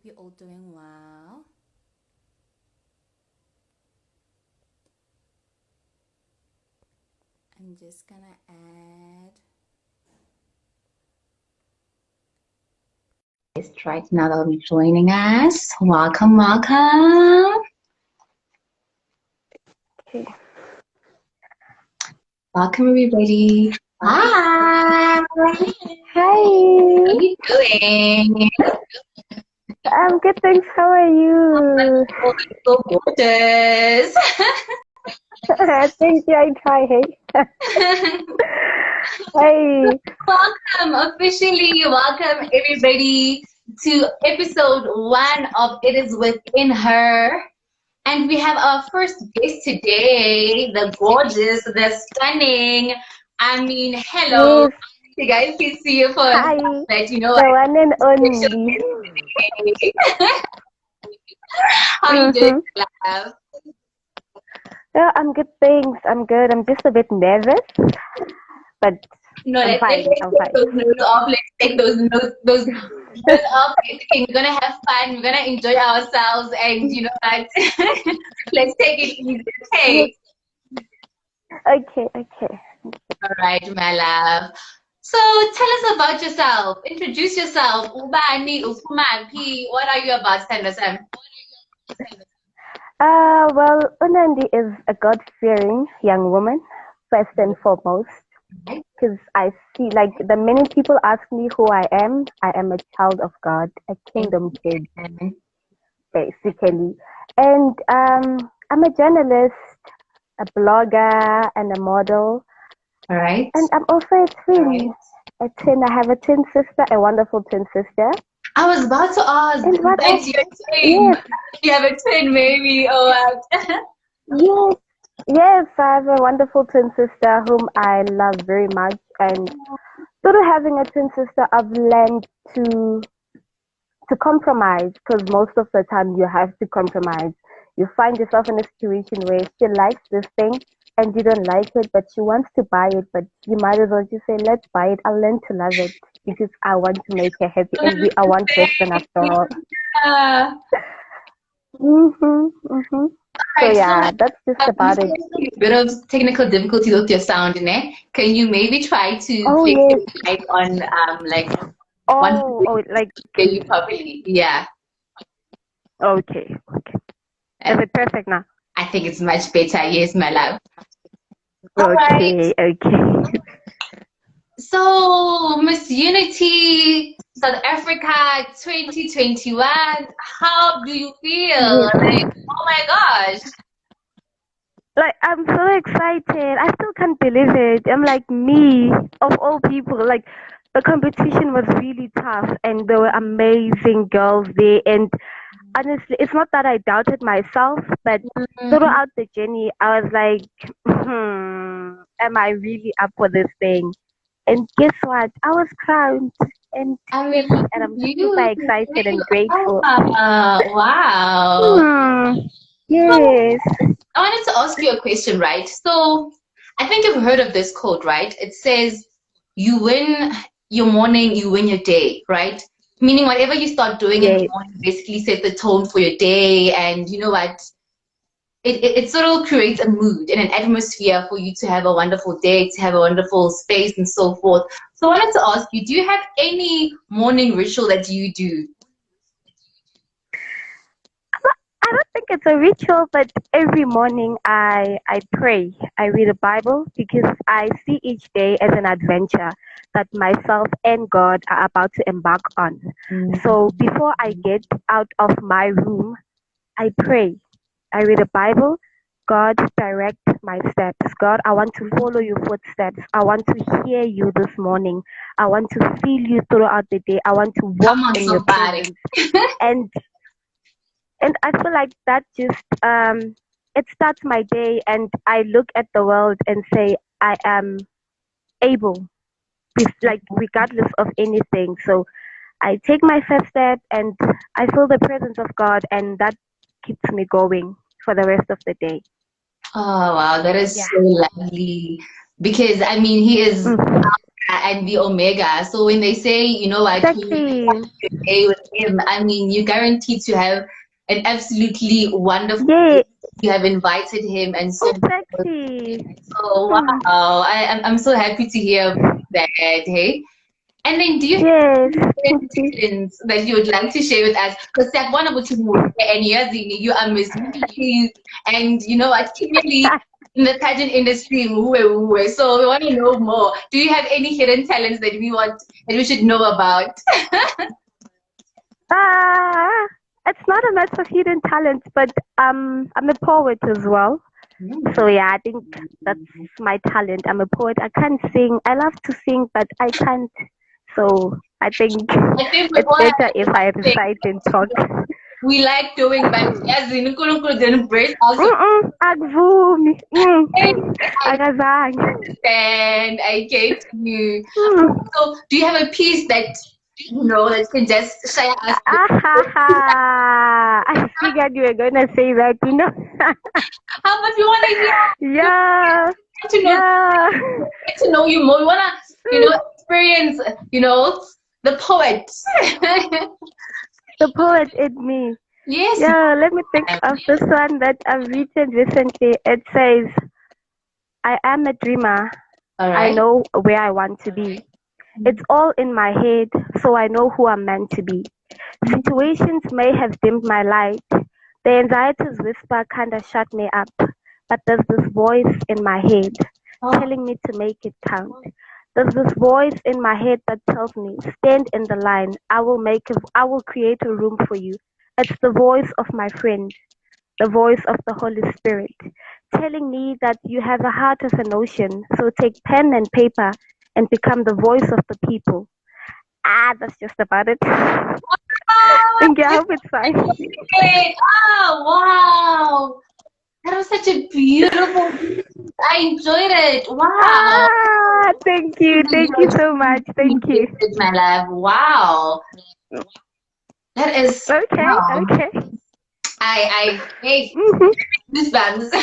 you're all doing well. I'm just gonna add. Just right now they'll be joining us. Welcome, welcome. Okay. Welcome everybody. Hi. Hi. How are you doing? I'm good, thanks. How are you? Oh, so gorgeous. Thank you. I try. Hey. Hey. Welcome, officially welcome everybody to episode 1 of It Is Within Her. And we have our first guest today, the gorgeous, the stunning. Hello. Yes. You guys can see you for Hi. that, you know, The one and special only. guest today. How you doing, Mm-hmm. love? Yeah, I'm good, thanks. I'm good. I'm just a bit nervous, but No, I'm let's fine. I'm take fine. those notes off. Let's take those notes off. Okay, we're gonna have fun. We're gonna enjoy ourselves, and you know what? Let's take it easy. Yes. Okay. Okay. Okay. All right, my love. So tell us about yourself. Introduce yourself. Ubani, Ufumapi. What are you about, Sanderson? Well, Nandi is a God-fearing young woman, first and foremost. Because I see, like, the many people ask me who I am a child of God, a kingdom kid, basically. And I'm a journalist, a blogger, and a model. All right. And I'm also a twin. A twin. I have a twin sister, a wonderful twin sister. I was about to ask, And what that's else? your twin. Yes, You have a twin, maybe. Oh, wow. yes, yes. I have a wonderful twin sister whom I love very much. And through having a twin sister, I've learned to compromise because most of the time you have to compromise. You find yourself in a situation where she likes this thing and you don't like it, but she wants to buy it, but you might as well just say, let's buy it. I'll learn to love it because I want to make her happy and we are one person after all. Yeah. Mm-hmm. So Right, so yeah, that's just I'm about it. facing a bit of technical difficulties with your sound, ne? Can you maybe try to Oh place yes. your mic on like one Oh, like, hear you properly? Yeah. okay. Is Uh, it perfect now? I think it's much better. Yes, my love. All right. Okay. So, Miss Unity, South Africa 2021, how do you feel? Yes. Like, oh my gosh. Like, I'm so excited. I still can't believe it. I'm like, me, of all people. Like, the competition was really tough, and there were amazing girls there. And honestly, it's not that I doubted myself, but Mhm. throughout the journey, I was like, am I really up for this thing? And guess what? I was crowned. And I yes, mean, and I'm super you, excited and grateful. wow. Hmm. So, Yes. I wanted to ask you a question, right? So, I think you've heard of this quote, right? It says, you win your morning, you win your day, right? Meaning, whatever you start doing in the Yes. morning basically set the tone for your day. And you know what? It sort of creates a mood and an atmosphere for you to have a wonderful day, to have a wonderful space, and so forth. So, I wanted to ask you, do you have any morning ritual that you do? I don't think it's a ritual, but every morning I pray. I read the Bible because I see each day as an adventure that myself and God are about to embark on. So before I get out of my room, I pray. I read the Bible. God, direct my steps. God, I want to follow your footsteps. I want to hear you this morning. I want to feel you throughout the day. I want to Come walk on, in your somebody. presence. And and I feel like that just it starts my day, and I look at the world and say I am able, like regardless of anything. So I take my first step, and I feel the presence of God, and that keeps me going for the rest of the day. Oh wow, that is Yeah. so lovely. Because I mean, he is Mm. and the omega. So when they say, you know what, when you Exactly. start your day with him, I mean, you're guaranteed to have an absolutely wonderful Yeah, day. You have invited him and so forth. exactly. So wow, Hmm. I'm so happy to hear that. Hey, and then do you have Yes, thank any you. talents that you would like to share with us? Because that one about you and you are Miss Beauty, and you know what, clearly in the pageant industry, so we want to know more. Do you have any hidden talents that we should know about? Ah, it's not a matter of hidden talents, but I'm a poet as well. So yeah, I think that's my talent. I'm a poet. I can't sing. I love to sing, but I can't. So I think I think we it's all have better if I the thing recite and talk. we like doing, but as in didn't brace ourselves. Akvumi. I Akazange. understand. I get you. Mm. So, do you have a piece that that can just share us with? Ahaha. I figured you were gonna say that, you know. How much we want to hear? Yeah, Get to know, yeah. get to know you more. We want to, experience, the poet. The poet in me. Yes. Yeah, let me think Ma'am. of this one that I've written recently. It says, I am a dreamer. All I right. know where I want to be. It's all in my head, so I know who I'm meant to be. Situations may have dimmed my light. The anxiety's whisper kinda shut me up. But there's this voice in my head Oh, telling me to make it count. There's this voice in my head that tells me, stand in the line. I will create a room for you. It's the voice of my friend, the voice of the Holy Spirit, telling me that you have a heart of an ocean. So take pen and paper and become the voice of the people. Ah, that's just about it. Thank you. I hope it's fine. great. Oh, wow. That was such a beautiful. I enjoyed it. Wow. Ah, thank you. Thank you so much. Thank you. My life. Wow. That is Okay, wow. okay. I hate Hmm. this bands.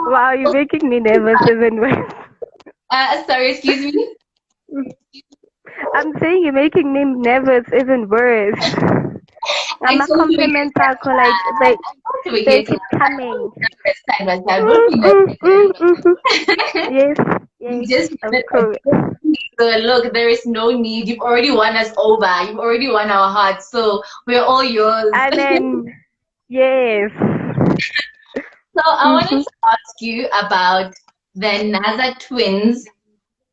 Wow, you're making me nervous even worse. Sorry, excuse me. I'm saying you're making me nervous even worse. I I'm a told you again compliment that like I told you they again keep coming. that time as well. Don't Mm, be mm, mm, nervous. mhm. Yes, You yes, just of wanted a course. good so look, there is no need. You've already won us over. You've already won our hearts. So we're all yours. And then yes. So I wanted Hmm. to ask you about the NASA Twins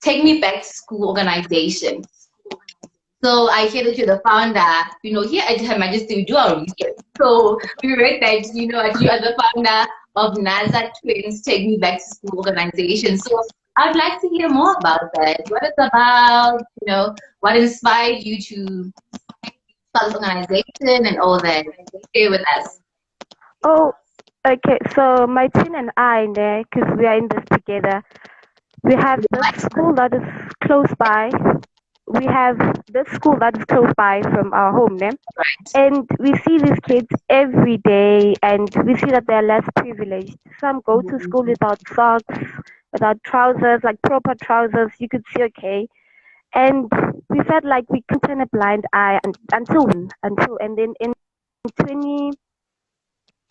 Take Me Back to School organization. So I hear that you're the founder. Here at Her Majesty, we do our research. So we read that, that you are the founder of NASA Twins Take Me Back to School organization. So I'd like to hear more about that. What it's about, what inspired you to start this organization and all that. Share with us. Oh, okay. So my team and I, because we are in this together, we have this school that is close by. We have this school that is close by from our home, and we see these kids every day, and we see that they're less privileged. Some go to school without socks, without trousers, like proper trousers. You could see, okay, and we felt like we couldn't turn a blind eye and then in 20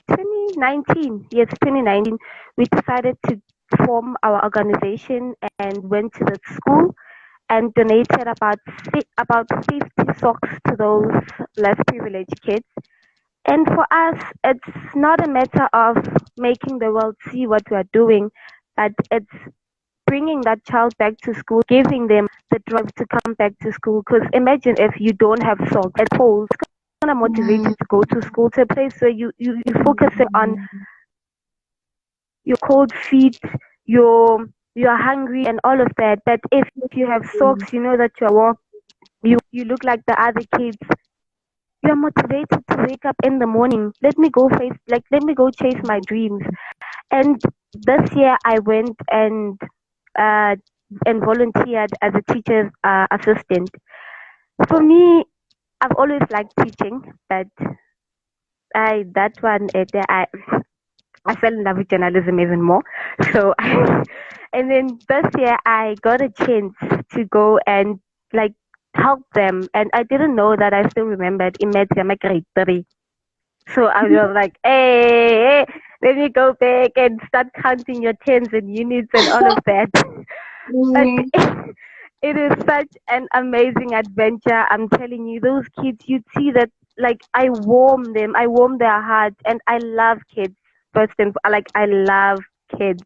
2019, yes, 2019, we decided to form our organization and went to the school and donated about 50 socks to those less privileged kids. And for us, it's not a matter of making the world see what we are doing, but it's bringing that child back to school, giving them the drive to come back to school. Because imagine if you don't have socks at all, it's going to motivate you to go to school, to a place where you focusing on your cold feet, your you're hungry and all of that. But if you have socks, you know that you're warm, you look like the other kids. You're motivated to wake up in the morning. Let me go chase my dreams. And this year I went uh, and volunteered as a teacher's assistant. For me, I've always liked teaching, but I fell in love with journalism even more. So And then this year I got a chance to go and like help them, and I didn't know that I still remembered Imagine my grade 3. So I was like, hey, let me go back and start counting your tens and units and all of that. But Mm, it is such an amazing adventure. I'm telling you, those kids, you see that like I warm their hearts, and I love kids. First and like I love kids.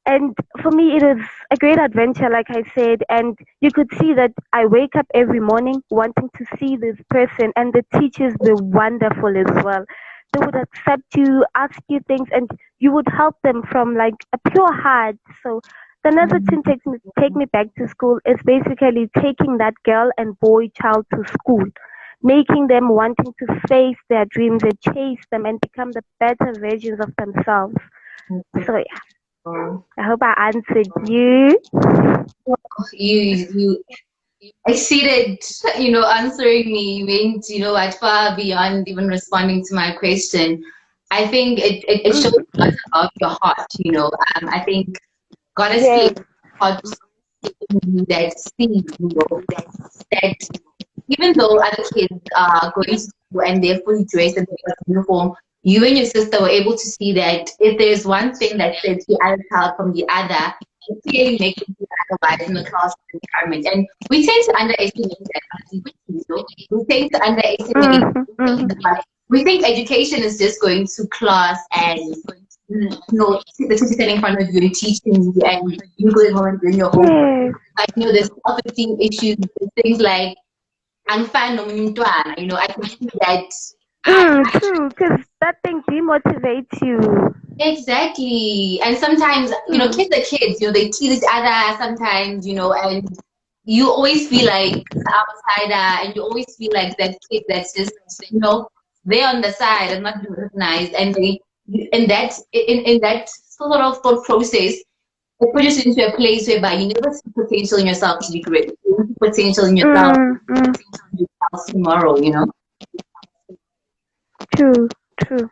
And for me, it is a great adventure, like I said. And you could see that I wake up every morning wanting to see this person, and the teachers were wonderful as well. They would accept you, ask you things, and you would help them from like a pure heart. So the another thing take me back to school is basically taking that girl and boy child to school, making them wanting to face their dreams and chase them and become the better versions of themselves. So yeah, I hope I answered you. you exceeded, answering me went, what, far beyond even responding to my question. I think it shows Mhm. a lot about your heart, I think God has Yes. placed heart in you that sees, that even though other kids are going to school and they're fully dressed and they've got a uniform, you and your sister were able to see that if there's one thing that sets the other child from the other, it clearly makes them feel otherwise in the classroom environment. And we tend to underestimate that as we we tend to underestimate Mhm. Mhm. that we think education is just going to class and the teacher sitting in front of you and teaching you and you going home and doing your homework. Yes. I know there's self-esteem issues, things like I'm fine nomunye umntwana, I can see that True. Because that thing demotivates you. exactly. And sometimes, Mm. kids are kids, they tease each other sometimes, and you always feel like the outsider and you always feel like that kid that's just, they're on the side and not being recognized. And in that sort of thought process, it puts you into a place whereby you never see potential in yourself to be great. You don't see potential in yourself Mm. tomorrow. True. True.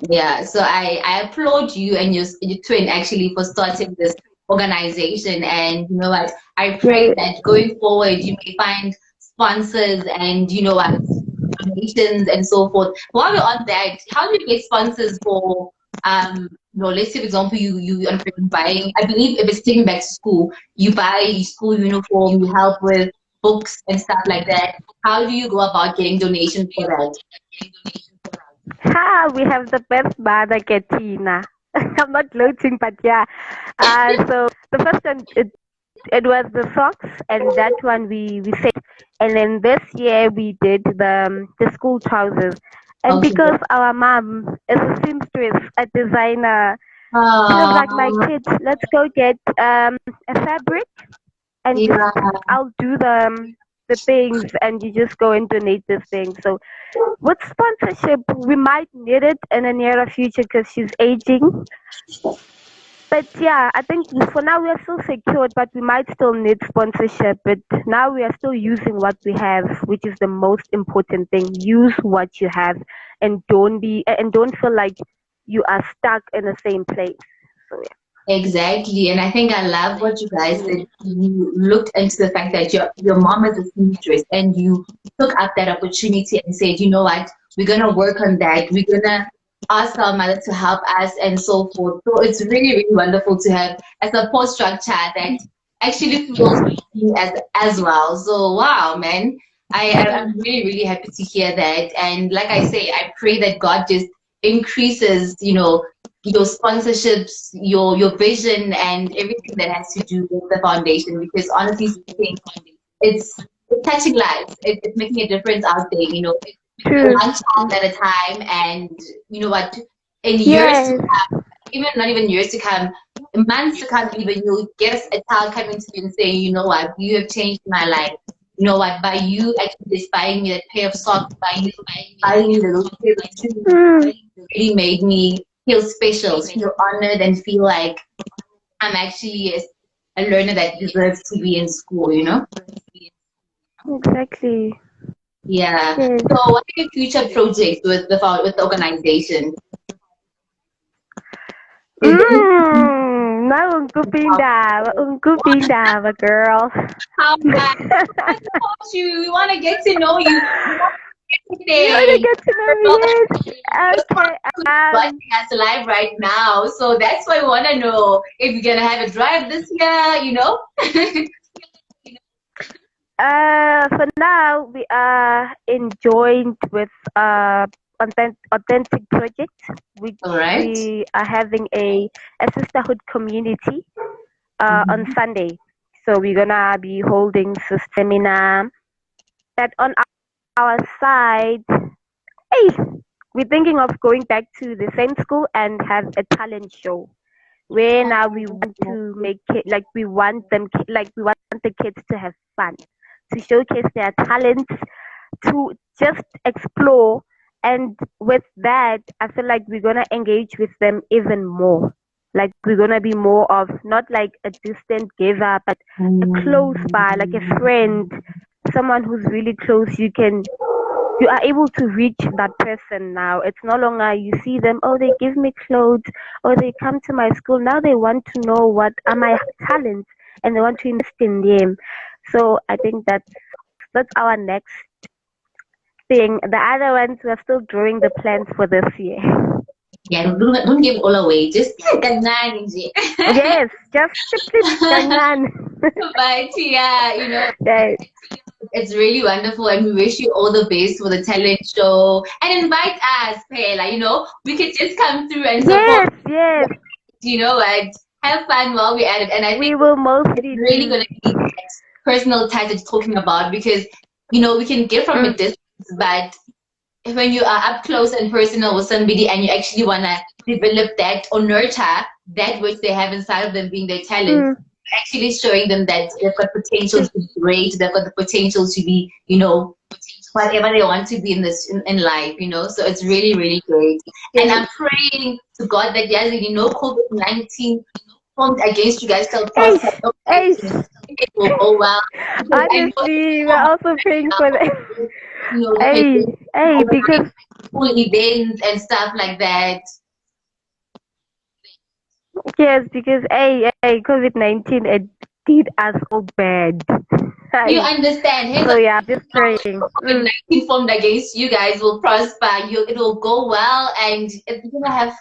Yeah, so I applaud you and your twin actually for starting this organization. And you know what? I pray Yes. that going forward you may find sponsors and what, donations and so forth. While we're on that, how do you get sponsors for let's say for example you are buying, I believe if it's taken back to school, you buy school uniform, you help with books and stuff like that. How do you go about getting donations for that? Ha! We have the best mother, Katina. I'm not gloating, but yeah. So the first one, it was the socks, and that one we saved. And then this year we did the school trousers. And Okay. because our mom is a seamstress, a designer, she was like, "My Uh, kids, let's go get a fabric, and just yeah. I'll do the things, and you just go and donate this thing." So with sponsorship, we might need it in the near future because she's aging. But yeah, I think for now we are still secured, but we might still need sponsorship. But now we are still using what we have, which is the most important thing. Use what you have, and don't feel like you are stuck in the same place. So Exactly. And I think I love what you guys did. You looked into the fact that your mom is a seamstress and you took up that opportunity and said, you know what, we're gonna work on that. We're gonna ask our mother to help us and so forth. So it's really, really wonderful to have a support structure that actually feels me as well. So wow, man. I'm really, really happy to hear that. And like I say, I pray that God just increases, your sponsorships, your vision, and everything that has to do with the foundation. Because honestly speaking, it's touching lives. It's making a difference out there. true. One child at a time, and you know what? In years to Yes, come, even not even years to come, months to come, even you'll get a child coming to you and saying, you know what, you have changed my life. You know what? By you actually just buying me that pair of socks, buying me the little pair of shoes, mm, really made me feel special, feel honored, and feel like I'm actually a learner that deserves to be in school. exactly. Yeah. Yes. So, what are your future projects with the organization? Is there anything? Ungkupindaba, girl. How bad? I told you, we want to get to know you. You want to Everything. get to know me? Yes. Okay. Watching us live right now. So that's why we want to know if you're going to have a drive this year, you know? For now, we are enjoined with authentic project, which All right. we are having a sisterhood community on Sunday. So we're gonna be holding a seminar that on our side. Hey, we're thinking of going back to the same school and have a talent show where now we want to make it like we want the kids to have fun, to showcase their talents, to just explore. And with that, I feel like we're gonna engage with them even more. Like we're gonna be more of not like a distant giver, but a close by, like a friend, someone who's really close. You are able to reach that person now. It's no longer you see them, oh, they give me clothes, or they come to my school. Now they want to know what are my talents and they want to invest in them. So I think that's our next thing. The other ones we're still drawing the plans for this year. Yeah, don't give all away. Just ganyan, nje. Yes, just simply ganyan. But yeah, you know, Yes, it's really wonderful, and we wish you all the best for the talent show. And invite us, Pela. You know, we could just come through and support. yes. You know what? Have fun while we're at it. And I We think will it's mostly really do. going to be that personal touch that you're talking about, because you know we can get from a Mm, distance, but when you are up close and personal with somebody and you actually want to develop that or nurture that which they have inside of them being their talent, mm. actually showing them that they've got potential to be great, they've got the potential to be, you know, whatever they want to be in this in life, you know. So it's really, really great. And I'm Yes. praying to God that there's really no COVID-19 formed against you guys shall prosper. Ace, No ace. accidents. It will go well. Because I know Honestly, we're also praying for them. you know, when Hey, they hey, because organize school events and stuff like that. yes, because COVID-19 it did us all bad. You Hey, understand? Hence, so yeah, just praying. COVID-19 formed against you guys will prosper. It will go well, and it's gonna have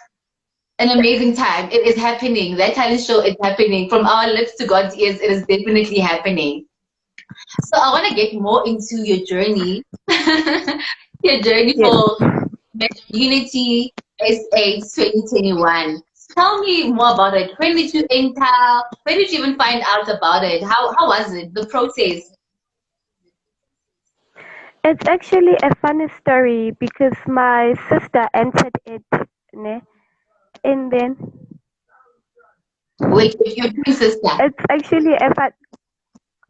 an amazing time. It is happening. That talent show is happening. From our lips to God's ears, it is definitely happening. So I want to get more into your journey, your journey Yes. for Unity SA 2021. Tell me more about it. When did you enter? When did you even find out about it? How was it? The process? It's actually a funny story because my sister entered it, ne? And then Wait, your twin sister. it's actually a fun.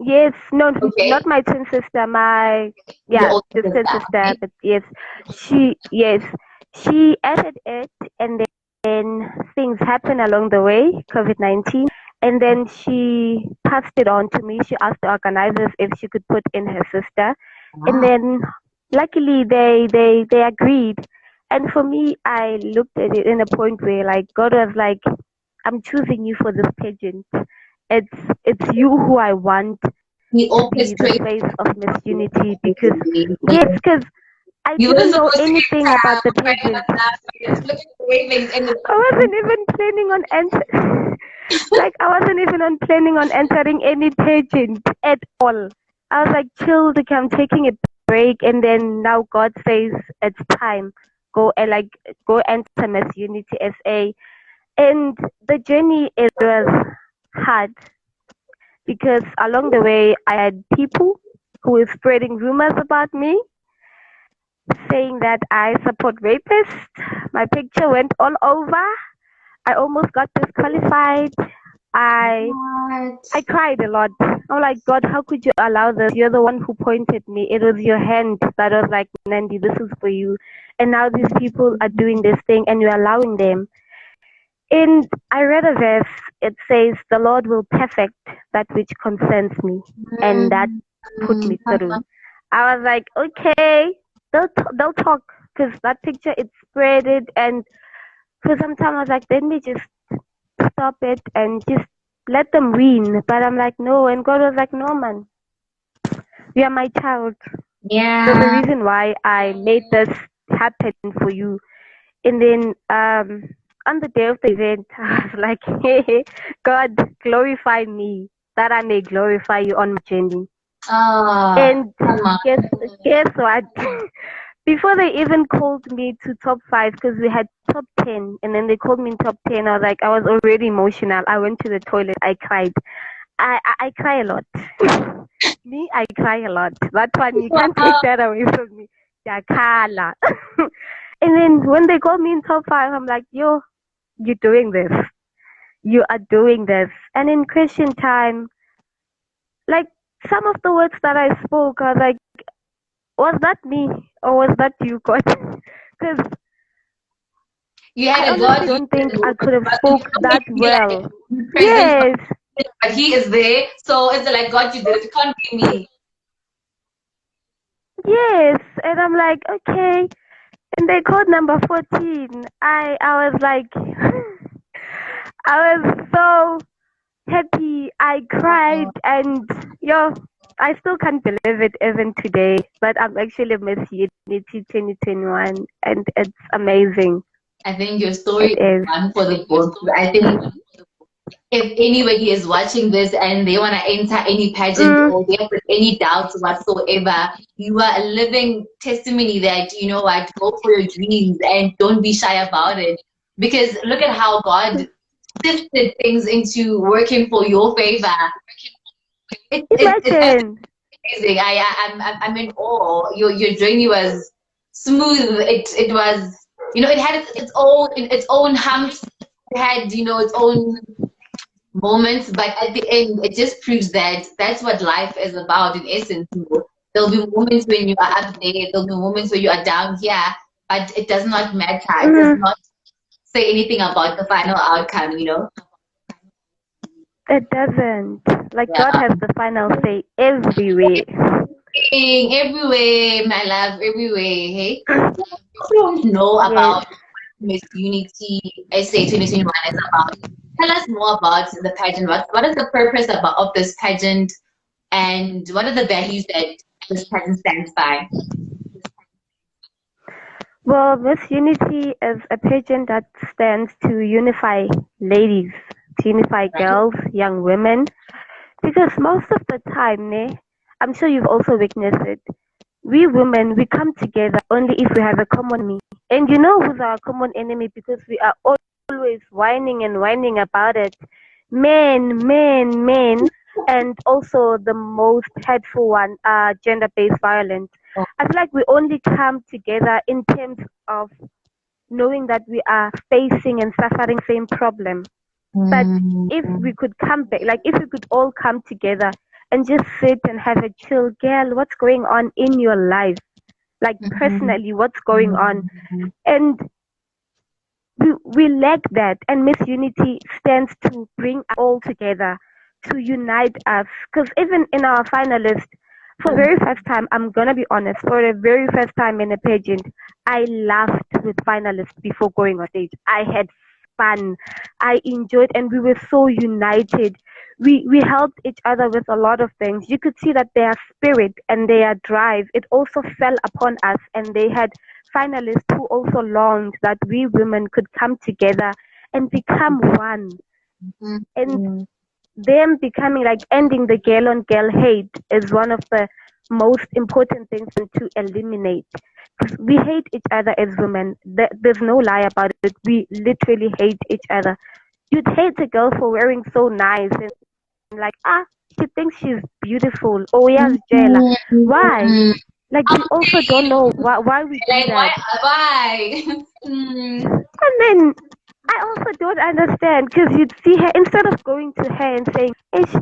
Yes, no, Okay, not my twin sister, my your yeah, older distant sister. sister, Okay. but yes, she added it, and then things happened along the way, COVID-19, and then she passed it on to me. She asked the organizers if she could put in her sister, and Wow. then luckily they agreed. And for me, I looked at it in a point where like God was like, I'm choosing you for this pageant. It's you who I want He to be the orchestrated face of Miss Unity because yes, it. because I You were didn't know supposed to anything enter, about the but pageant. look at the way things ended I up. wasn't even planning on enter like I wasn't even on planning on entering any pageant at all. I was like chill, like I'm taking a break, and then now God says it's time. Go and like go enter Miss Unity SA. And the journey it was hard because along the way I had people who were spreading rumors about me, saying that I support rapists. My picture went all over. I almost got disqualified. I What? I cried a lot. I'm like, God, how could you allow this? You're the one who pointed me. It was your hand that was like, Nandi, this is for you. And now these people are doing this thing and you're allowing them. And I read a verse. It says, the Lord will perfect that which concerns me. And that put me through. I was like, okay, they'll talk because that picture it spread it, and for some time I was like, let me just stop it and just let them win. But I'm like, no. And God was like, no, man, you are my child. There's a Yeah. reason why I made this happen for you. And then on the day of the event, I was like, hey, God, glorify me that I may glorify you on my journey. Oh, And come on. guess guess what? Before they even called me to top five, because we had top 10, and then they called me in top 10, I was already emotional. I went to the toilet. I cried. I cry a lot. Me, I cry a lot. That one, you can't take Wow. that away from me. Yakala. And then when they called me in top five, I'm like, yo, you're doing this. You are doing this. And in Christian time, like some of the words that I spoke, I was like, was that me or was that you, God? Because You I had a honestly God you don't think I knew, could have but you spoke can't that make me like well. present, Yes, but He is there. So it's like God, you did it. It can't be me. yes. And I'm like, okay. And they called number 14. I was like, I was so happy. I cried Oh, and yo, I still can't believe it even today. But I'm actually Miss Unity 2021 and it's amazing. I think your story It is is. one for the book. I think if anybody is watching this and they want to enter any pageant Mm, or they have any doubts whatsoever, you are a living testimony that, you know what, go for your dreams and don't be shy about it. Because look at how God shifted things into working for your favor. It's imagine. amazing. I'm in awe. Your journey was smooth. It was, you know, it had its own humps. It had, you know, its own moments, but at the end, it just proves that that's what life is about in essence. You know. There'll be moments when you are up there, there'll be moments where you are down here, but it does not matter. It does Mm, not say anything about the final outcome, you know? it doesn't. Like God Yeah. has the final say everywhere. Everywhere, my love, everywhere. Hey, you don't know Yes. about Miss Unity SA 2021 is about. Tell us more about the pageant. What is the purpose of this pageant? And what are the values that this pattern stands by? Well, Miss Unity is a pageant that stands to unify ladies, to unify Right? girls, young women, because most of the time, I'm sure you've also witnessed it. We women, we come together only if we have a common enemy. And you know who's our common enemy because we are always whining and whining about it. Men, men, men. And also the most hateful one, gender-based violence. Oh, I feel like we only come together in terms of knowing that we are facing and suffering same problem. But if mm, we could come back, like if we could all come together and just sit and have a chill, girl, what's going on in your life? Like mm, personally, what's going on? mm, And we lack that. And Miss Unity stands to bring us all together, to unite us. Because even in our finalists, for the very first time, I'm gonna be honest, for the very first time in a pageant, I laughed with finalists before going on stage. I had fun. I enjoyed and we were so united. We helped each other with a lot of things. You could see that their spirit and their drive, it also fell upon us and they had finalists who also longed that we women could come together and become one. mm, And mm. them becoming like ending the girl on girl hate is one of the most important things to eliminate. Because we hate each other as women. There's no lie about it. We literally hate each other. You'd hate a girl for wearing so nice and like, she thinks she's beautiful. Oh, yes, Jayla. Why? Mm. Like, we also don't know why we do Like why? that. Why? Mm, And then I also don't understand because you'd see her instead of going to her and saying, "Ish,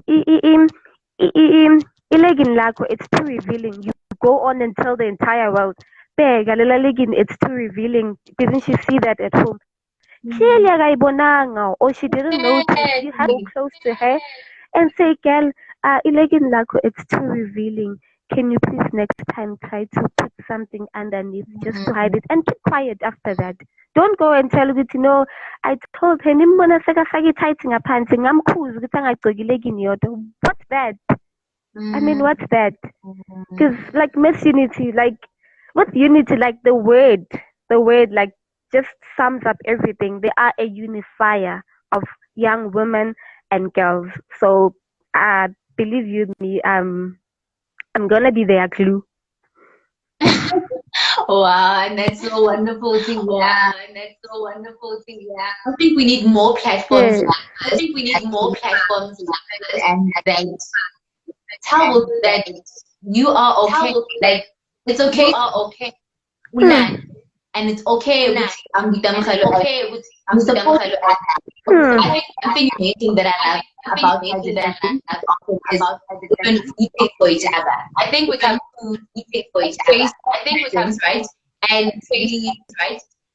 ilegin lako, it's too revealing." You go on and tell the entire world, "Bega, lela legin, it's too revealing." Didn't she see that at home? mm. Clearly, akayibonanga, or she didn't notice. You have to go Exactly. close to her and say, "Girl, ilegin lako, it's too revealing. Can you please next time try to put something underneath just to hide Mm. it and keep quiet after that? don't go and tell ukuthi no, I told her nimbona sekafaka i-tight ngaphansi ngamkhuza ukuthi angagcokile kini yodwa. What's that? I mean, what's that? Because like Miss Unity, like with unity, like the word like just sums up everything. They are a unifier of young women and girls. So believe you me, I'm gonna be their glue. Wow, and that's so wonderful to hear. I think we need more platforms like this. And that tell that you are okay. Like it's okay. And it's okay with I think the main thing that I love about is when we take for each other. I think we come to take for each other. I think we come right and we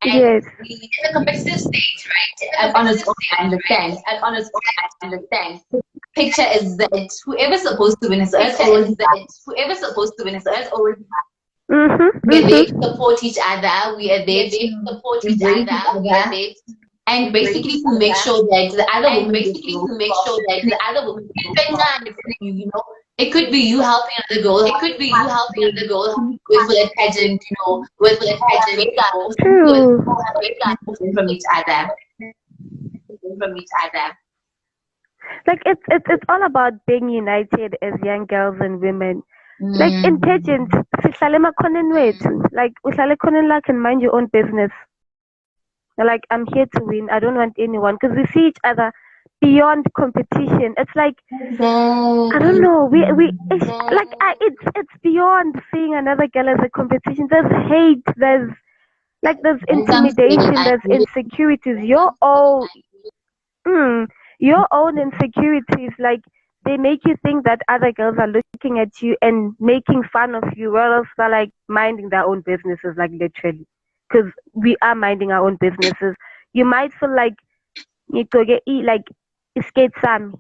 Yes. in a competitive stage, right? And on its own, I understand. Picture is that whoever's supposed to win is always we're there to support each other. We are there to support each other. And basically to make sure that the other woman, you know, it could be you helping other girls. With a pageant, you know, True. from each other. Like it's all about being united as young girls and women. Like in pageant, sihlale emakhonen wethu. Like uhlale ekhoneni lakhe and mind your own business. Like I'm here to win. I don't want anyone because we see each other beyond competition. It's like I don't know. It's beyond seeing another girl as a competition. There's hate. There's intimidation. There's insecurities. Your own insecurities. Like they make you think that other girls are looking at you and making fun of you, whereas they're like minding their own businesses, like literally. Because we are minding our own businesses. You might feel like you go get eat like skate Sammy.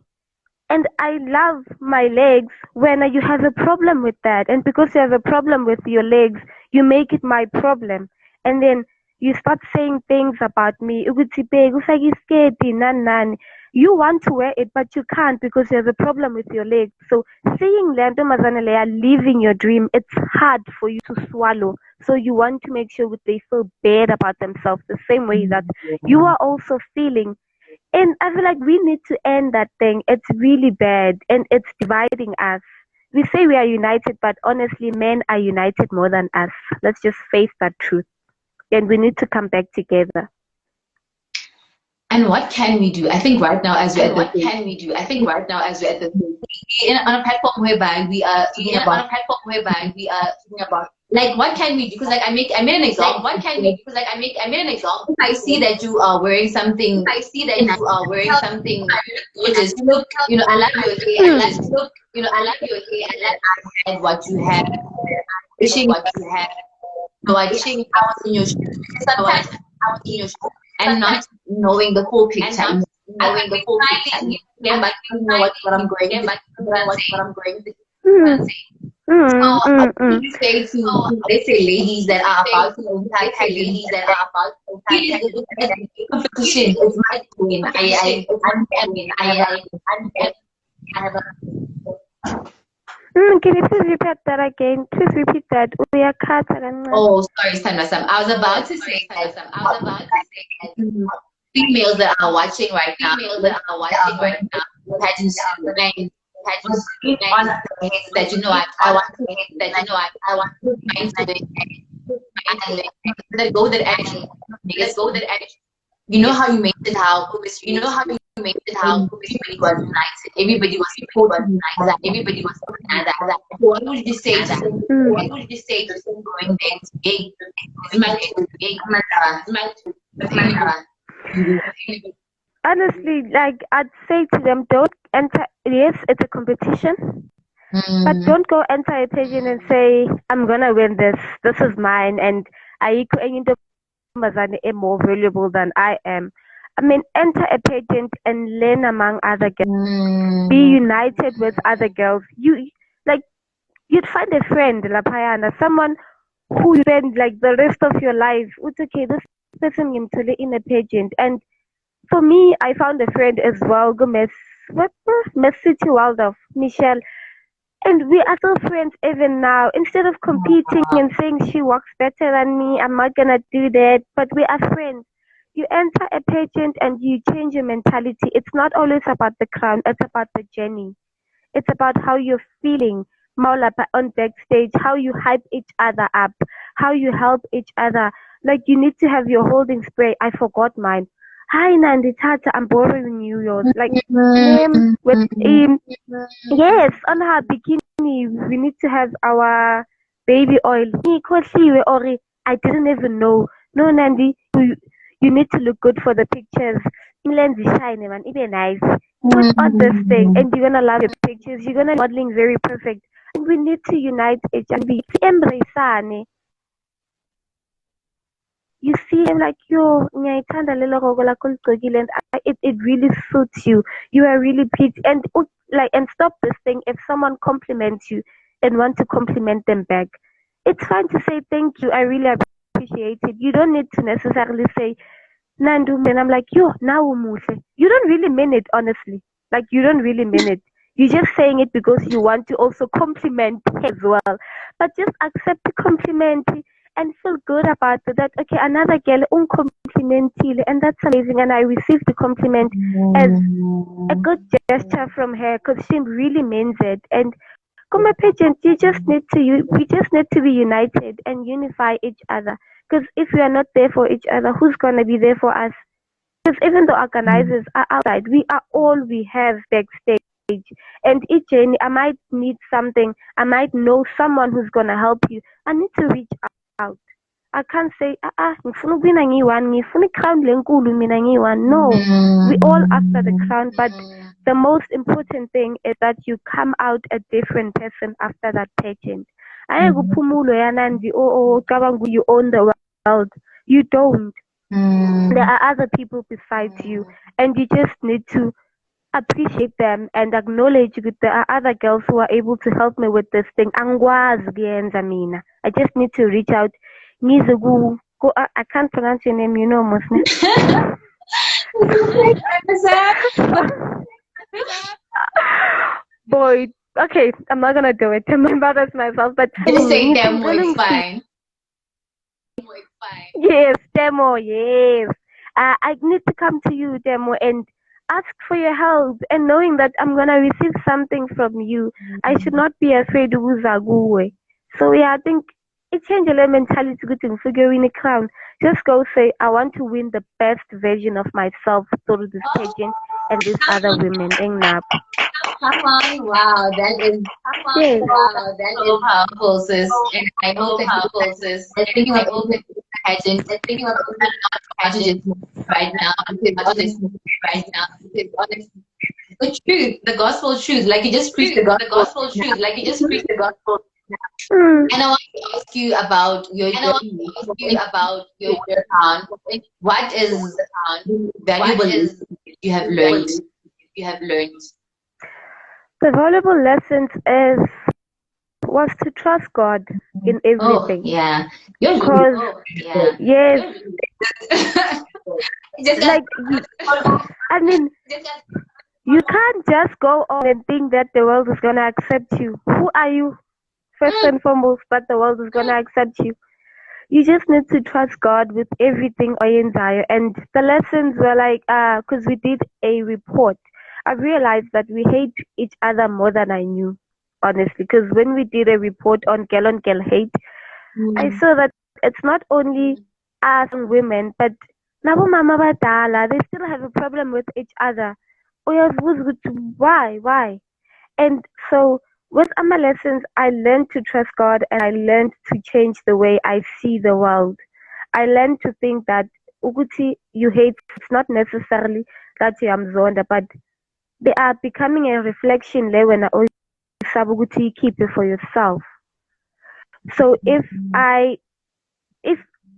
And I love my legs when you have a problem with that. And because you have a problem with your legs, you make it my problem. And then you start saying things about me. You want to wear it, but you can't because you have a problem with your legs. So seeing Lando Mazanelea living your dream, it's hard for you to swallow. So you want to make sure that they feel bad about themselves the same way that you are also feeling. And I feel like we need to end that thing. It's really bad and it's dividing us. We say we are united, but honestly, men are united more than us. Let's just face that truth. And we need to come back together. And what can we do? I think right now, as we're at the on a platform whereby we are talking about like what can we do? Because like I made an example. I see that you are wearing something. Which is look, you know, I love you. Okay, I love you. Okay, I love what you have. Wishing what you have. No, I wishing I was in your shoes. And not knowing the whole picture. Yeah, but you know what I'm going to say. What you say to let's say ladies that are about to competition is my win. I have a Can you please repeat that again? Please repeat that. We are cut. Oh, sorry, Sandra. I was about to say females that are watching right now, pageants on that you know I want to find something that go that energy. You know how you made it how everybody was united. Everybody was supporting everybody was together. What would you say to them going there to Honestly, like I'd say to them, don't enter. Yes, it's a competition, but don't go enter a pageant and say, "I'm gonna win this. This is mine," and I am more valuable than I am. I mean, enter a pageant and learn among other girls. Be united with other girls. You'd find a friend, La Payana, someone who you spend like the rest of your life. It's okay. This person ngimthole in a pageant, and for me, I found a friend as well, Miss City Waldorf, Michelle, and we are still friends even now. Instead of competing and saying she walks better than me, I'm not gonna do that, but we are friends. You enter a pageant and you change your mentality. It's not always about the crown, it's about the journey. It's about how you're feeling. Maulapa on backstage, how you hype each other up, how you help each other. Like you need to have your holding spray. I forgot mine. Hi Nandi Tata, I'm borrowing you yours. Like name with yes, on her bikini we need to have our baby oil. Ngikhohliwe or I didn't even know. No Nandi, you need to look good for the pictures. Lens is shiny man, it be nice. Put on this thing and you're gonna love your pictures. You're gonna be modeling very perfect. And we need to unite each other. We embrace. You see him like yo, ngiyayithanda lelo roko lakho oligcokile, and it really suits you. You are really pretty, and like and stop this thing. If someone compliments you and want to compliment them back, it's fine to say thank you. I really appreciate it. You don't need to necessarily say Nandu, and I'm like, yo, now umuhle. You don't really mean it, honestly. Like, you don't really mean it. You're just saying it because you want to also compliment as well. But just accept the compliment and feel good about it. That, okay, another girl uncomplimentile, and that's amazing. And I received the compliment as a good gesture from her because she really means it. And Kuma pageant, we just need to be united and unify each other. Because if we are not there for each other, who's gonna be there for us? Because even the organizers are outside, we are all we have backstage. And each journey, I might need something. I might know someone who's gonna help you. I need to reach out. I can't say, ngifuna ukuwina ngiyi-one, ngifuna i-crown lenkulu mina ngiyi-one. No, we all after the crown, but the most important thing is that you come out a different person after that pageant. Angeke uphumulo yanandi cabanga you own the world. You don't. There are other people besides you, and you just need to appreciate them and acknowledge that there are other girls who are able to help me with this thing. Angwazi kuyenza mina. I just need to reach out. I can't pronounce your name, you know, Muslim. Boy, okay, I'm not gonna do it. I'm embarrassed myself, but just say demo, it's fine. Yes, demo, yes. I need to come to you, demo, and ask for your help. And knowing that I'm gonna receive something from you, I should not be afraid of uzaguwe. So yeah, I think it changed your mentality to figure in a crown. Just go say, I want to win the best version of myself through this pageant and these other women. Come on, wow, that is Yes. wow, that so is powerful, sis. And I hope that I'm thinking of opening a pageant. I'm thinking of opening a pageant right now because honestly, the truth, the gospel truth, like you just preach the gospel truth, like you just preach the gospel. And I want to ask you about your journey. What is valuable you have learned? The valuable lessons was to trust God in everything. Oh, yeah. Because yes, like I mean, you can't just go on and think that the world is gonna accept you. Who are you, first and foremost? But the world is gonna accept you. You just need to trust God with everything entire. And the lessons were like, because we did a report, I realized that we hate each other more than I knew, honestly. Because when we did a report on girl hate, I saw that it's not only us women, but nabo mama badala, they still have a problem with each other. Why? And so with my lessons, I learned to trust God and I learned to change the way I see the world. I learned to think that Uguti you hate, it's not necessarily that you am zonda, but they are becoming a reflection there when Uguti keep it for yourself. So if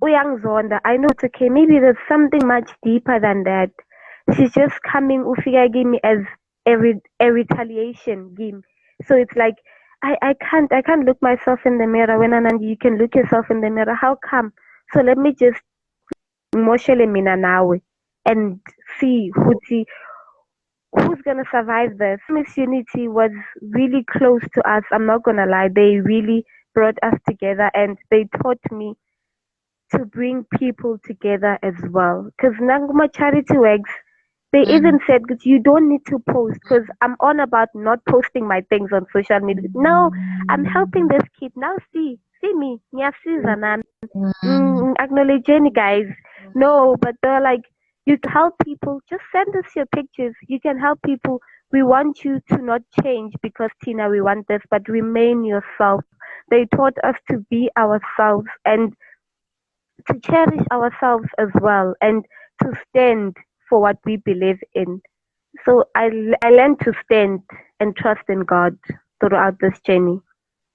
Uyang zonda, I know it's okay, maybe there's something much deeper than that. She's just coming Ufiga give me as a retaliation game. So it's like I can't look myself in the mirror when Anandi you can look yourself in the mirror. How come? So let me just Moshele mina nawe and see who's gonna survive this. Miss Unity was really close to us. I'm not gonna lie. They really brought us together and they taught me to bring people together as well. Because Nanguma charity works, they even said that you don't need to post because I'm on about not posting my things on social media. No, I'm helping this kid. Now see me. Nyasiza nan. Acknowledging guys. No, but they're like, you can help people. Just send us your pictures. You can help people. We want you to not change because Tina, we want this, but remain yourself. They taught us to be ourselves and to cherish ourselves as well and to stand for what we believe in. So I learned to stand and trust in God throughout this journey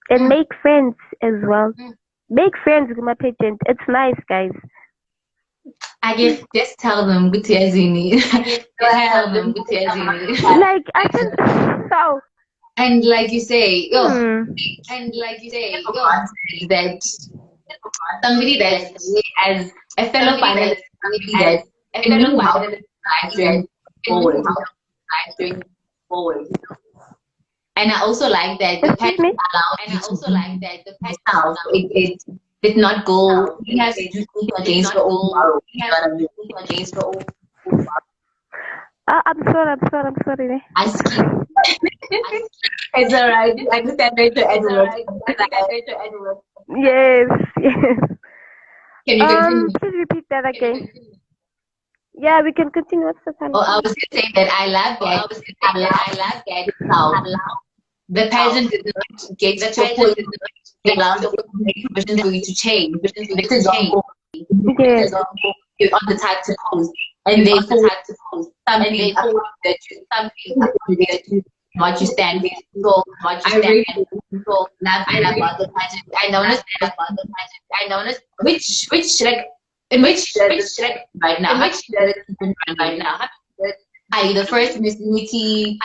and make friends as well. Make friends with my pageant. It's nice, guys. I guess just tell them good yazini. Tell them good yazini. Like I can so. And like you say, that somebody that as a fellow finalist, somebody that knew how to drive forward. And I also like that the pageant allowed you to be yourself. It did not go. He has to do against your own morals. I'm sorry. I skip. It's alright. I just started to Edward. Yes. Can you continue? Please repeat that again. Yeah, we can continue. What's the time? Oh, I was just saying that I love that. I love that how the pageant did not get to a point where allow the permission for you to change. Because you're on the type to post, and they force something that you what you stand for. So I really love that about the pageant. I noticed which like in which right now, right now. Are you the first Miss Unity?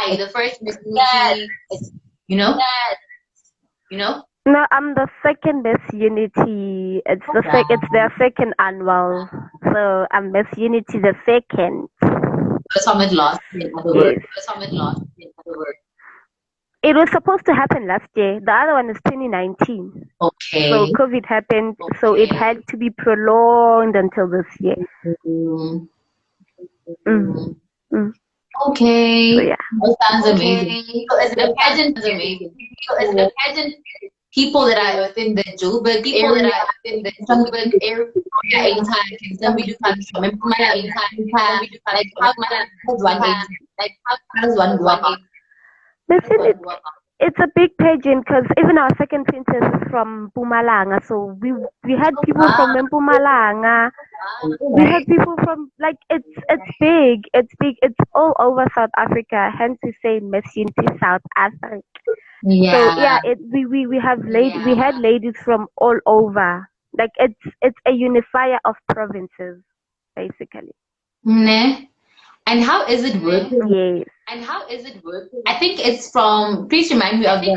You know? No, I'm the second Miss Unity. It's their second annual. So I'm Miss Unity the second. First one lost, in other words. It was supposed to happen last year. The other one is 2019. Okay. So COVID happened, so it had to be prolonged until this year. Okay. So, yeah. That sounds amazing. So as the pageant, people that are within the Joburg area, anytime can somebody come from like how does one go about? Listen, it's a big pageant because even our second princess is from Mpumalanga. So we had people from Mpumalanga. We had people from like it's big. It's all over South Africa. Hence we say Miss Unity South Africa. Yeah. So yeah, we had ladies from all over. Like it's a unifier of provinces, basically. And how is it working? Yes. I think it's from. Please remind me of the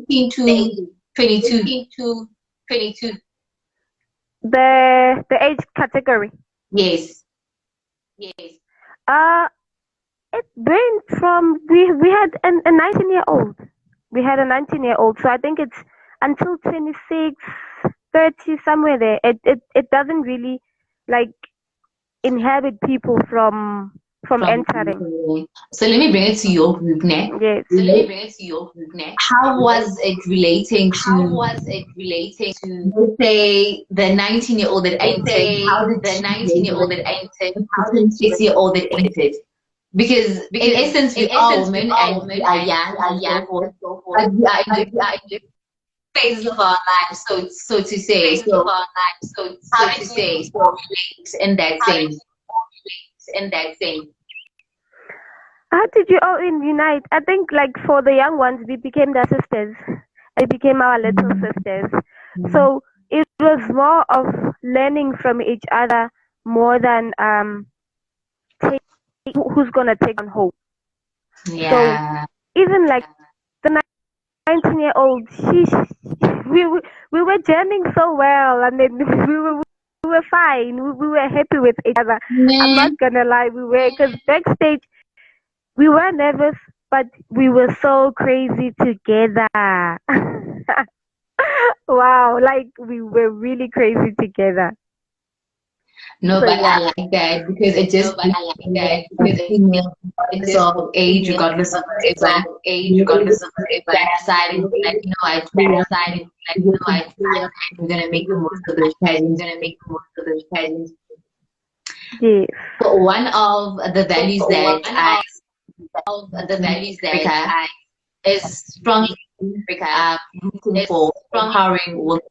18 to 22. The age category. Yes. It went from we had a 19-year-old. We had a 19-year-old, so I think it's until 26, 30, somewhere there. It doesn't really like inhabit people from entering. So let me bring it to your group now. Yes. How was it relating to let's say the 19-year-old that entered? How did the 19-year-old that entered? How did the 6-year-old that entered? Because in essence, we are women and we are young and so forth. But we are in the phases of our lives, so to say. So how to say in that sense. How did you all unite? I think like for the young ones, we became their sisters. They became our little sisters. So it was more of learning from each other more than who's gonna take on who. Yeah. So even like the 19-year-old, we were jamming so well, and then we were were fine. We were happy with each other. I'm Man, not gonna lie, we were, because backstage we were nervous, but we were so crazy together. Wow, like we were really crazy together. no, So but I yeah, like that because it no, just but means I like that that as because female, it regardless just of age, female, regardless of regardless whatever, of age, we're able regardless to of whatever, decide and be like, you know what, we we are decided, like, able to we are and we're gonna make the able most to of those we're challenges. gonna make the most of those challenges. Yes. So one of the values So that one I of the in values that Africa I is strongly Africa rooting is for strongly empowering women.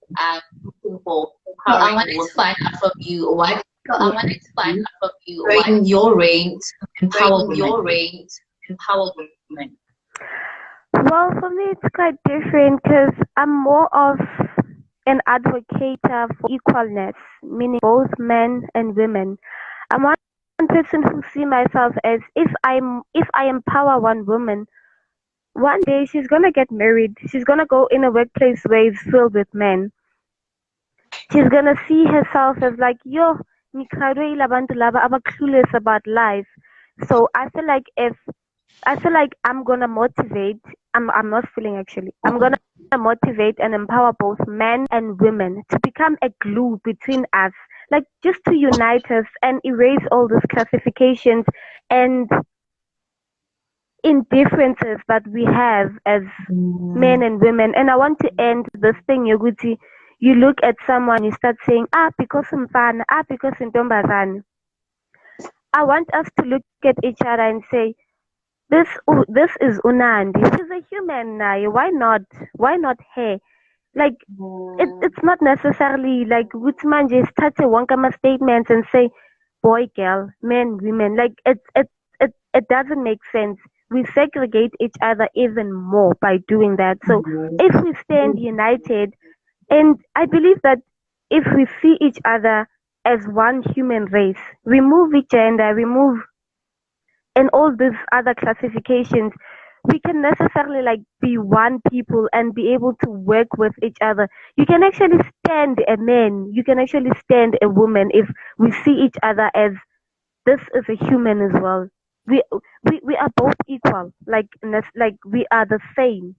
looking for So I empowering wanted to women. find out from you what So I you wanted to find do out from you what during your reign to empower bring women. your reign to empower women. Well, for me, it's quite different because I'm more of an advocate for equalness, meaning both men and women. I'm one person who see myself as if I empower one woman, one day she's gonna get married. She's gonna go in a workplace where it's filled with men. She's gonna see herself as like, yo, ngikharwe ilabantu laba clueless about life. So I feel like I'm gonna motivate. I'm not feeling actually. I'm gonna motivate and empower both men and women to become a glue between us, like just to unite us and erase all those classifications and indifferences that we have as men Mm, and women. And I want to end this thing, Yoguti. You look at someone, you start saying, because umfana, because intombazane. I want us to look at each other and say, this is Unandi. She's a human now. Why not? Why not her? Like it's not necessarily like Gutsman just touch a Wankama statements and say boy, girl, men, women. Like it doesn't make sense. We segregate each other even more by doing that. So if we stand united, and I believe that if we see each other as one human race, remove each gender, remove and all these other classifications, we can necessarily like be one people and be able to work with each other. You can actually stand a man, you can actually stand a woman if we see each other as this is a human as well. We we are both equal, like we are the same.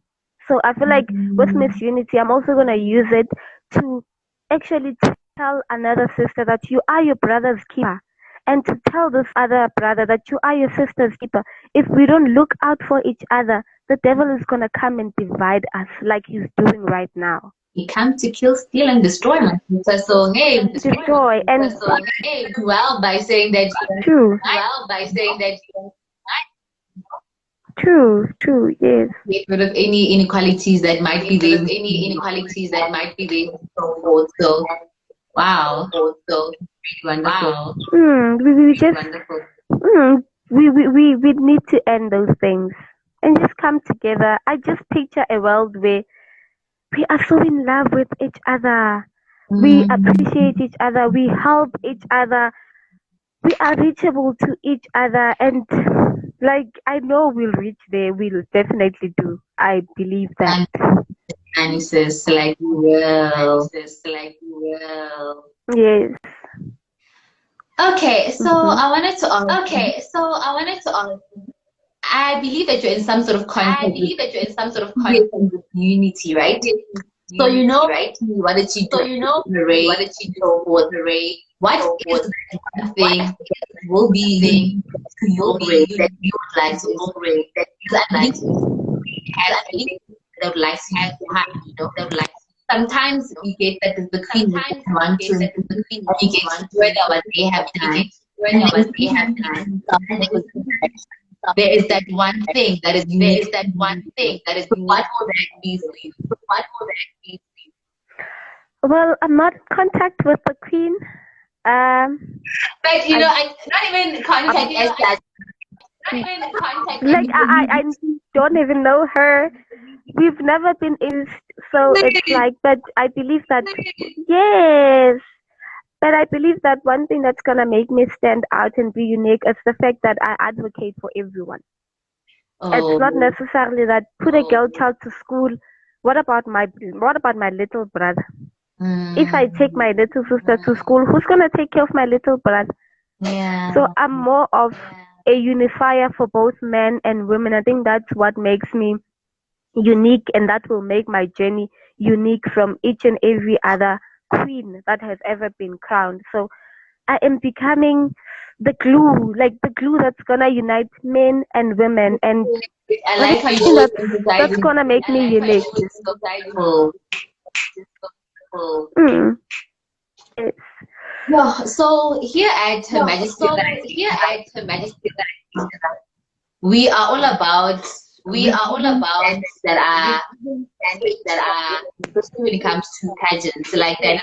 So I feel like with Miss Unity, I'm also gonna use it to actually tell another sister that you are your brother's keeper, and to tell this other brother that you are your sister's keeper. If we don't look out for each other, the devil is gonna come and divide us like he's doing right now. he comes to kill, steal, and destroy my sister. So hey, Destroy and so well by saying that true. Well, by saying that true, yes. get rid of any inequalities that might be Get rid there of between any you inequalities that might be there and so forth. So wow, so wonderful. wow. We just wonderful. We need to end those things and just come together. I just picture a world where we are so in love with each other. We appreciate each other. We help each other. We are reachable to each other. And like, I know we'll reach there. We'll definitely do. I believe that. And sis, like well. Yes. Okay, so Hmm. I wanted to ask you, Okay, so I wanted to ask. I believe that you're in some sort of I contact with believe that you're in some sort of previous and with unity, right? So you unity, know right? what did you So do you know in the race what did she and do so on forth. the race and What so is forth? that one What thing is that will one be thing unique to your will be race that unique you would like to to your express? race that you Because would I like believe to we have I things believe that I would like to have leave behind, you know. that like Sometimes we get that the queen does sometimes not we want to get that improve the queen and you doesn't get want to further improve what they have and you done. get And further then what you they have can done. something And then with you that. There something is with that one thing that is there unique is that to one you. thing that is So what unique will that be to for you? you. What will that be? Well, I'm not in contact with the queen. But you know, I I not even but contact you know, as I such. not even contact You like know, I don't even know her. We've never been in, so it's like, but I believe that yes. But I believe that one thing that's gonna make me stand out and be unique is the fact that I advocate for everyone. It's oh, not necessarily that put a girl child to school. What about my little brother? If I take my little sister to school, who's gonna take care of my little brother? Yeah. So I'm more of a unifier for both men and women. I think that's what makes me unique, and that will make my journey unique from each and every other queen that has ever been crowned. So I am becoming the glue, like the glue that's gonna unite men and women, and I I like how you think always that's emphasizing. gonna make me unique. So beautiful. Mm. Yes. Yeah. So here at Her Majesty, we are all about things that are especially when it comes to pageants, like that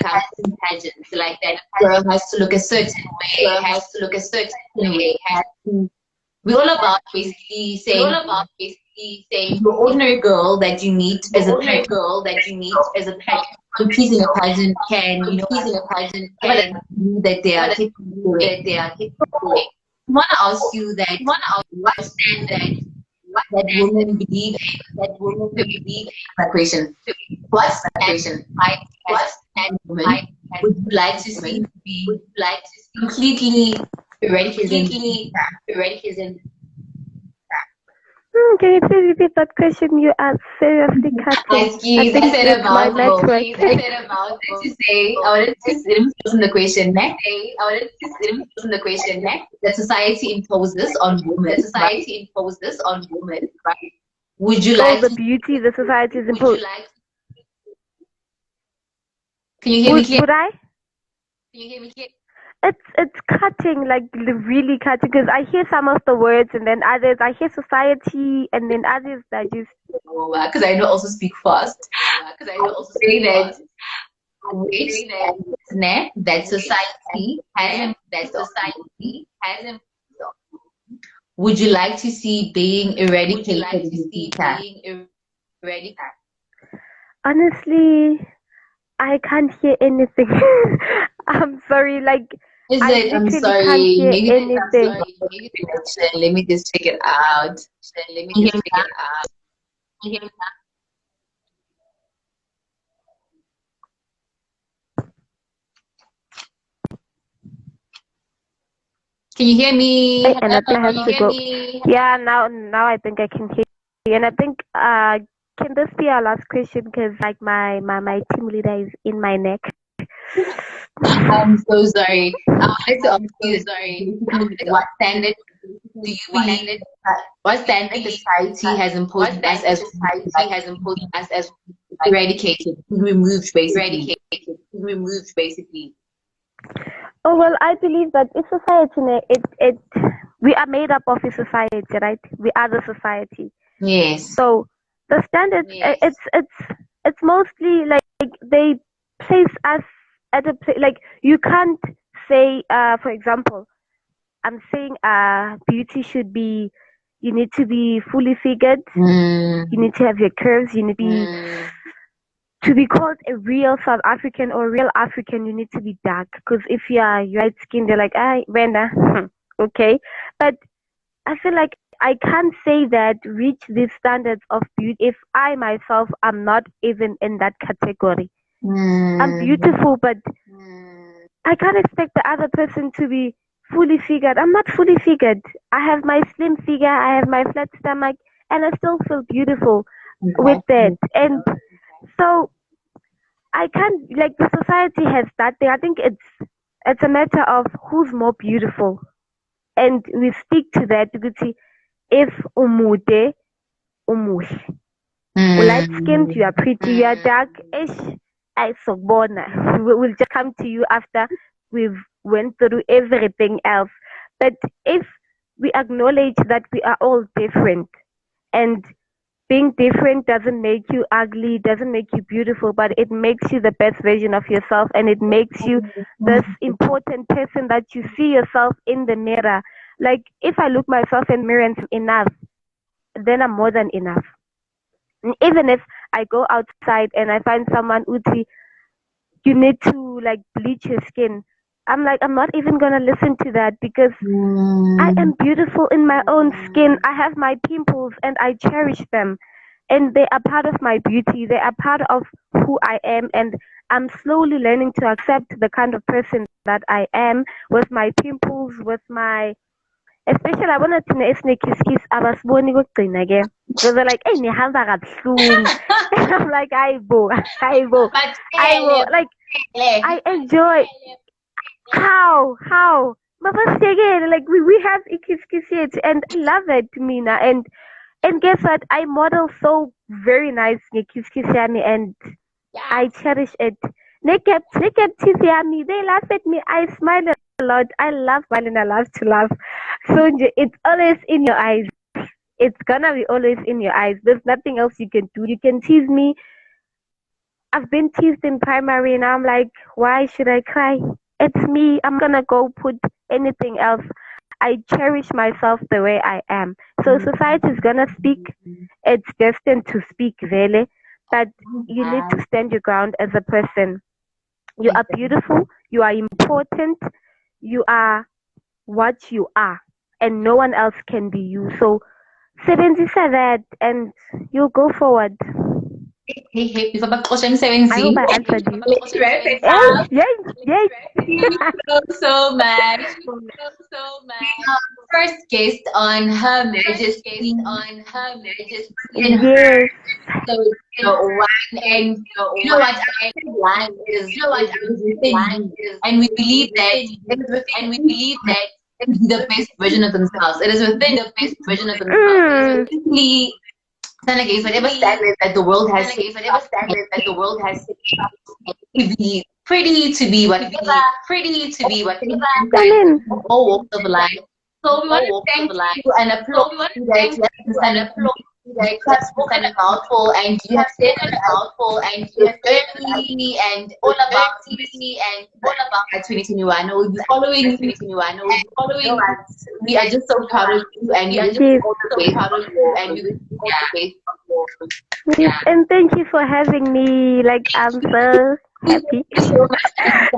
girl has to look a certain way, has to. We're all about basically saying the ordinary girl that you meet as a pageant, compete in a pageant can, whatever that they are capable of doing. So I want to ask you that what standard that women believe in, my question, what standard as a woman would you like to see be completely eradicated? Can you please repeat that question? You are seriously cutting. I Excuse, I think said a it's my mouthful. network. I wanted to say, let me put in the question next. That society imposes on women, right? Would you Oh, like the to? beauty the society is imposed. Can you hear me clear? Would I? It's cutting, like really cutting, because I hear some of the words and then others. I hear society and then others that just. Because I know also speak fast. I would say that which that society has imposed. Would you like to see being eradicated in the future? Honestly, I can't hear anything. I'm sorry, like Is I it? I'm literally can't sorry. hear Maybe there's some anything. sort of connection. Let me just check it out. Can you hear me now? Can you hear me? And I think I have to go. Yeah, now I think I can hear you. And I think can this be our last question? Because like my team leader is in my neck. I'm so sorry. I wanted to ask you basically what standard do you believe what standard the society has imposed on us as eradicated, removed basically. Oh well, I believe that if society, it we are made up of a society, right? We are the society. Yes. So the standards, it's mostly like they place us at a place like you can't say, for example, I'm saying beauty should be, you need to be fully figured, you need to have your curves, you need to be called a real South African or real African, you need to be dark. Because if you are light skinned, they're like, ah, Brenda, okay. But I feel like I can't say that reach these standards of beauty if I myself am not even in that category. I'm beautiful, but I can't expect the other person to be fully figured. I'm not fully figured. I have my slim figure, I have my flat stomach, and I still feel beautiful with that. And so I can't, like, the society has that thing. I think it's a matter of who's more beautiful, and we stick to that because if umude, umuhle. Light skinned, you are pretty, you are dark, ish, I sobona. We'll just come to you after we've went through everything else. But if we acknowledge that we are all different, and being different doesn't make you ugly, doesn't make you beautiful, but it makes you the best version of yourself, and it makes you this important person that you see yourself in the mirror. Like if I look myself in the mirror and I'm enough, then I'm more than enough. And even if I go outside and I find someone Uti, you need to like bleach your skin. I'm like, I'm not even gonna listen to that because I am beautiful in my own skin. I have my pimples and I cherish them. And they are part of my beauty. They are part of who I am. And I'm slowly learning to accept the kind of person that I am with my pimples, with my especially abona thina esine-kiss abasiboni kokugcina ke. Because they're like, hey, nihamba kabuhlungu. And I'm like, hayibo. But Like, I enjoy how mabasiyekele, like we have ikiss yet, and I love it, Mina. And guess what, I model so very nice ngekiss yami, and I cherish it. Naked teeth yami, they laugh at me, I smile a lot, I love smiling, I love to laugh. So it's always in your eyes, it's gonna be always in your eyes. There's nothing else you can do. You can tease me. I've been teased in primary, and I'm like, why should I cry? It's me. I'm gonna go put anything else. I cherish myself the way I am. So society is gonna speak. It's destined to speak, really. But you need to stand your ground as a person. You are beautiful. You are important. You are what you are, and no one else can be you. So, 77, that, and you go forward. Hey, before baxosha I emsebenzini. hope I answered you. Let's wrap it Yes, up. yes. Thank you so much. First guest on Her Majesty. In her. Yes. So, one, and you know what? Our line is within you. And we believe that it is within you to be the best version of themselves. It is within the best version of themselves. Simply, Senegase, whatever standards that the world has to be pretty, to be whatever, all walks of life. So we want to thank you and applaud you that you have spoken a mouthful, and you have said your journey and all about 2021. We'll be following you. We are just so proud of you, and we wish you all the best. Yes, and thank you for having me. Like, I'm so happy.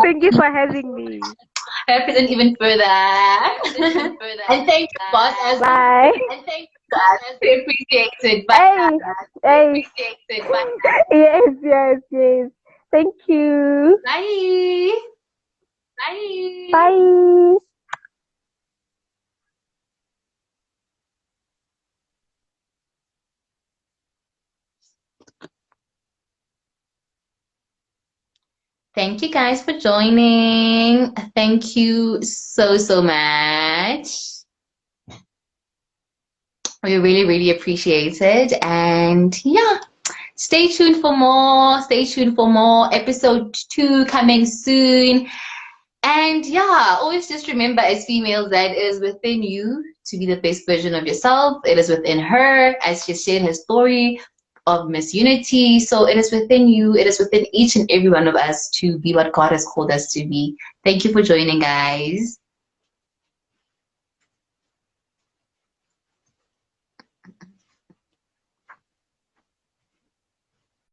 Thank you for having me. Represent even further. And thank you, boss, as Bye. we appreciate it. Hey. Yes. Thank you. Bye. Bye. Thank you guys for joining. Thank you so much. We really appreciate it. And yeah, stay tuned for more. Episode 2 coming soon. And yeah, always just remember, as females, that it is within you to be the best version of yourself. It is within her, as she shared her story of Miss Unity. So it is within you. It is within each and every one of us to be what God has called us to be. Thank you for joining, guys.